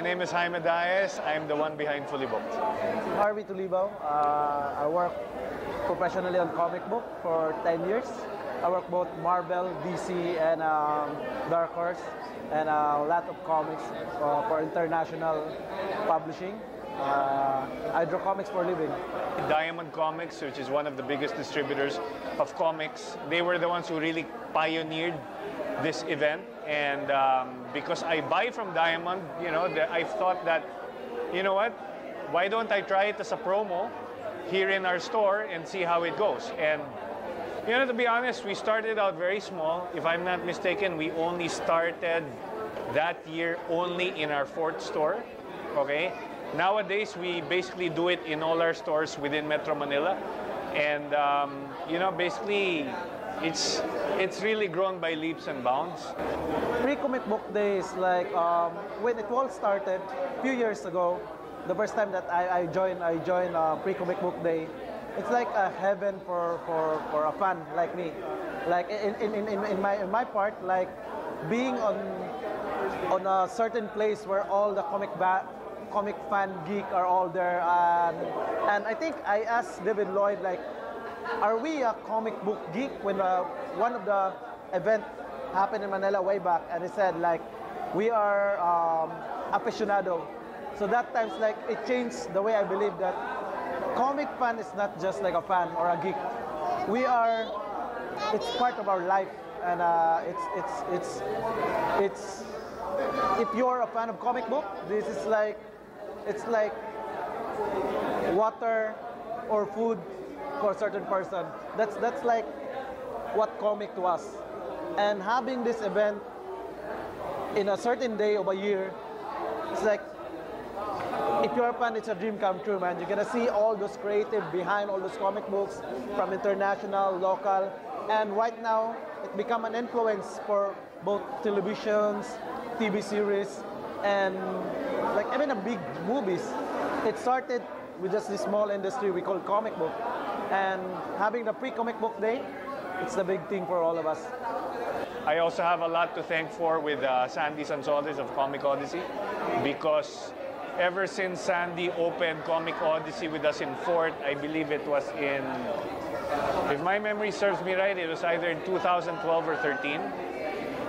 name is Jaime Daez. I'm the one behind Fully Booked. Harvey Tolibao. I work professionally on comic book for 10 years. I work both Marvel, DC, and Dark Horse, and a lot of comics for international publishing. I draw comics for a living. Diamond Comics, which is one of the biggest distributors of comics, they were the ones who really pioneered this event. And because I buy from Diamond, I've thought that, you know what, why don't I try it as a promo here in our store and see how it goes? And to be honest, we started out very small. If I'm not mistaken, we only started that year only in our 4th store, okay? Nowadays, we basically do it in all our stores within Metro Manila. And, basically, it's really grown by leaps and bounds. Pre-comic book days, like when it all started a few years ago, the first time that I joined pre-comic book day, it's like a heaven for a fan like me. Like in my part, like being on a certain place where all the comic fan geek are all there, and I think I asked David Lloyd, like, are we a comic book geek, when one of the event happened in Manila way back, and he said, like, we are aficionado. So that time's like it changed the way I believe that comic fan is not just like a fan or a geek. It's part of our life, and it's if you're a fan of comic book, this is like, it's like water or food for a certain person. That's like what comic to us. And having this event in a certain day of a year, it's like, if you're a fan, it's a dream come true, man. You're gonna see all those creative behind all those comic books, from international, local, and right now it become an influence for both televisions, TV series, and like even a big movies. It started with just this small industry we call comic book, and having the pre-comic book day, it's the big thing for all of us. I also have a lot to thank for with Sandy Sansoles of Comic Odyssey, because ever since Sandy opened Comic Odyssey with us in Fort, I believe it was in, if my memory serves me right, it was either in 2012 or 13.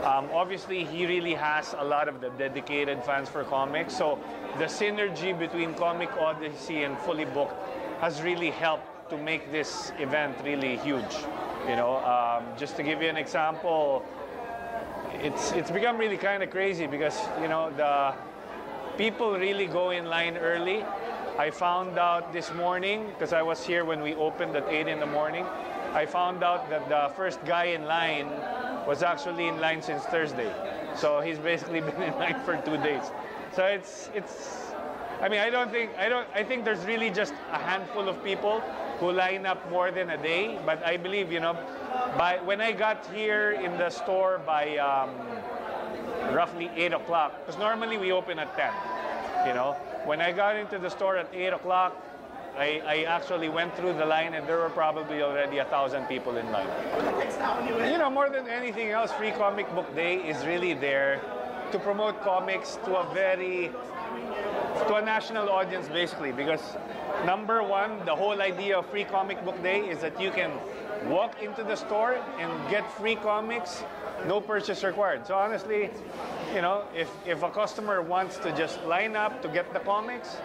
Obviously, he really has a lot of the dedicated fans for comics. So the synergy between Comic Odyssey and Fully Booked has really helped to make this event really huge. Just to give you an example, it's become really kind of crazy because, the people really go in line early. I found out this morning, because I was here when we opened at 8 in the morning, I found out that the first guy in line was actually in line since Thursday. So he's basically been in line for 2 days. So I think there's really just a handful of people who line up more than a day. But I believe, when I got here in the store by roughly 8 o'clock, because normally we open at 10, when I got into the store at 8 o'clock, I actually went through the line, and there were probably already 1,000 people in line. More than anything else, Free Comic Book Day is really there to promote comics to a national audience, basically, because number one, the whole idea of Free Comic Book Day is that you can walk into the store and get free comics, no purchase required. So honestly, if a customer wants to just line up to get the comics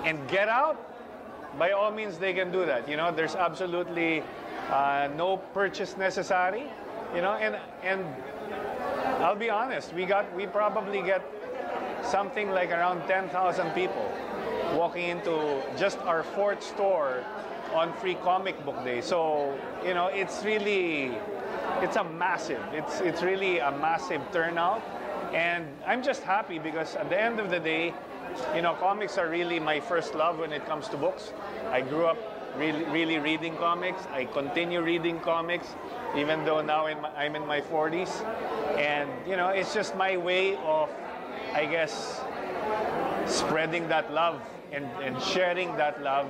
and get out, by all means they can do that. There's absolutely no purchase necessary. And I'll be honest, we probably get something like around 10,000 people walking into just our 4th store on Free Comic Book Day. So, it's really a massive turnout. And I'm just happy because at the end of the day, comics are really my first love when it comes to books. I grew up really reading comics. I continue reading comics, even though now I'm in my 40s. And, it's just my way of, I guess, spreading that love and sharing that love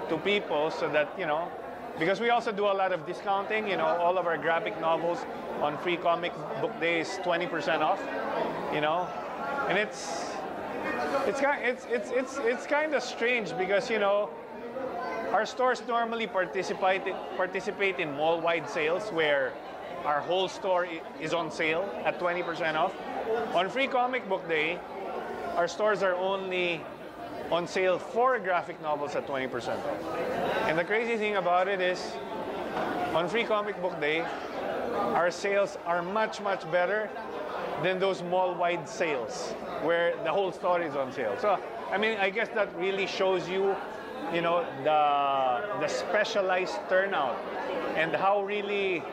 to people so that, because we also do a lot of discounting, all of our graphic novels on Free Comic Book Day is 20% off, and It's kind of strange because, you know, our stores normally participate in mall-wide sales where our whole store is on sale at 20% off. On Free Comic Book Day, our stores are only on sale for graphic novels at 20% off. And the crazy thing about it is, on Free Comic Book Day, our sales are much, much better than those mall-wide sales where the whole store is on sale. So, I mean, I guess that really shows you, you know, the specialized turnout and how really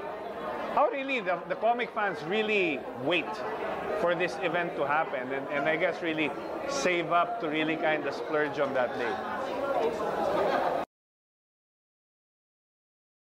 the comic fans really wait for this event to happen, and I guess really save up to really kind of splurge on that day.